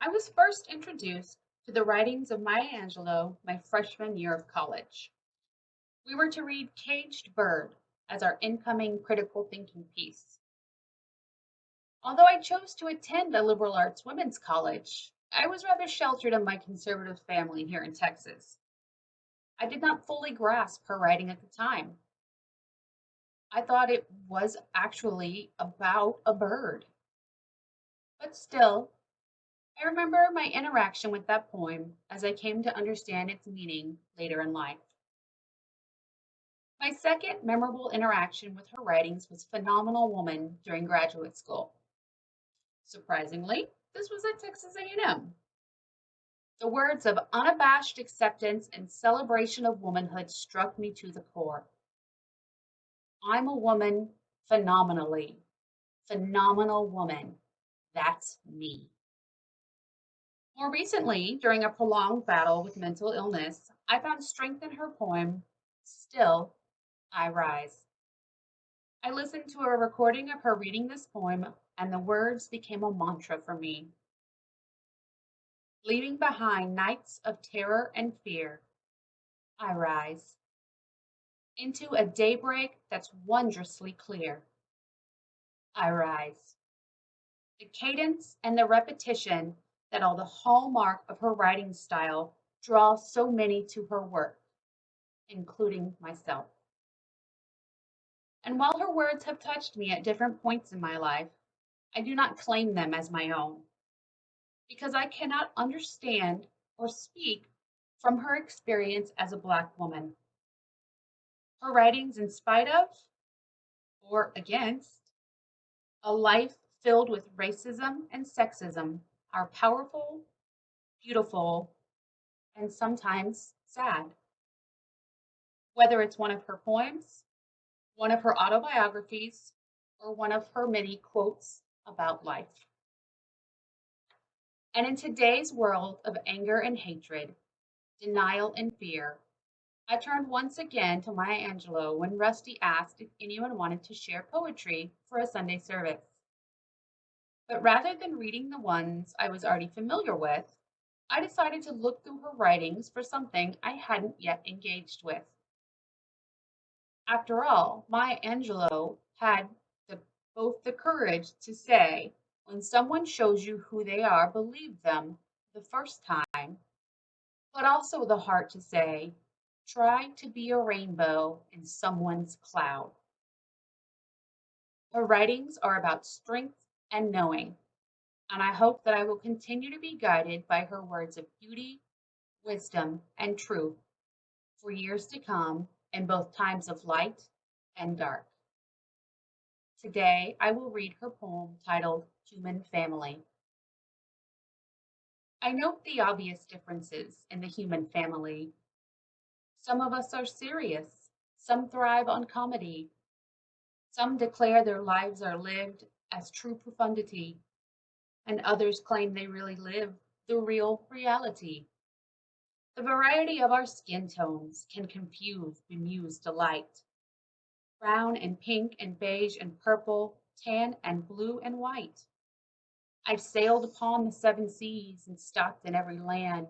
I was first introduced to the writings of Maya Angelou my freshman year of college. We were to read Caged Bird as our incoming critical thinking piece. Although I chose to attend a liberal arts women's college, I was rather sheltered in my conservative family here in Texas. I did not fully grasp her writing at the time. I thought it was actually about a bird. But still, I remember my interaction with that poem as I came to understand its meaning later in life. My second memorable interaction with her writings was Phenomenal Woman during graduate school. Surprisingly, this was at Texas A&M. The words of unabashed acceptance and celebration of womanhood struck me to the core. I'm a woman phenomenally. Phenomenal woman. That's me. More recently, during a prolonged battle with mental illness, I found strength in her poem, Still I Rise. I listened to a recording of her reading this poem, and the words became a mantra for me. Leaving behind nights of terror and fear, I rise into a daybreak that's wondrously clear. I rise. The cadence and the repetition that are the hallmark of her writing style draw so many to her work, including myself. And while her words have touched me at different points in my life, I do not claim them as my own because I cannot understand or speak from her experience as a Black woman. Her writings, in spite of or against a life filled with racism and sexism, are powerful, beautiful, and sometimes sad. Whether it's one of her poems, one of her autobiographies, or one of her many quotes about life. And in today's world of anger and hatred, denial and fear, I turned once again to Maya Angelou when Rusty asked if anyone wanted to share poetry for a Sunday service. But rather than reading the ones I was already familiar with, I decided to look through her writings for something I hadn't yet engaged with. After all, Maya Angelou had both the courage to say, when someone shows you who they are, believe them the first time, but also the heart to say, try to be a rainbow in someone's cloud. Her writings are about strength and knowing, and I hope that I will continue to be guided by her words of beauty, wisdom, and truth for years to come in both times of light and dark. Today, I will read her poem titled Human Family. I note the obvious differences in the human family. Some of us are serious, some thrive on comedy, some declare their lives are lived as true profundity, and others claim they really live the real reality. The variety of our skin tones can confuse bemused delight. Brown and pink and beige and purple, tan and blue and white. I've sailed upon the seven seas and stopped in every land.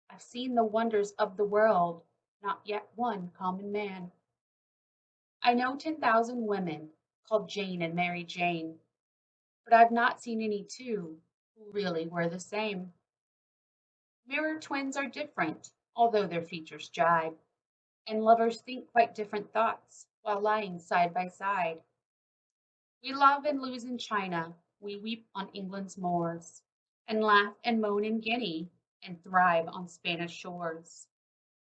I've seen the wonders of the world, not yet one common man. I know 10,000 women called Jane and Mary Jane, but I've not seen any two who really were the same. Mirror twins are different, although their features jibe, and lovers think quite different thoughts while lying side by side. We love and lose in China, we weep on England's moors, and laugh and moan in Guinea, and thrive on Spanish shores.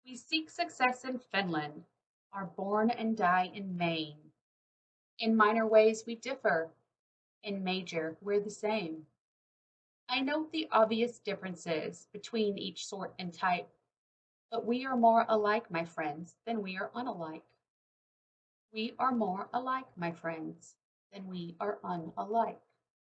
We seek success in Finland, are born and die in Maine. In minor ways we differ, in major we're the same. I note the obvious differences between each sort and type, but we are more alike, my friends, than we are unalike. We are more alike, my friends, than we are unalike.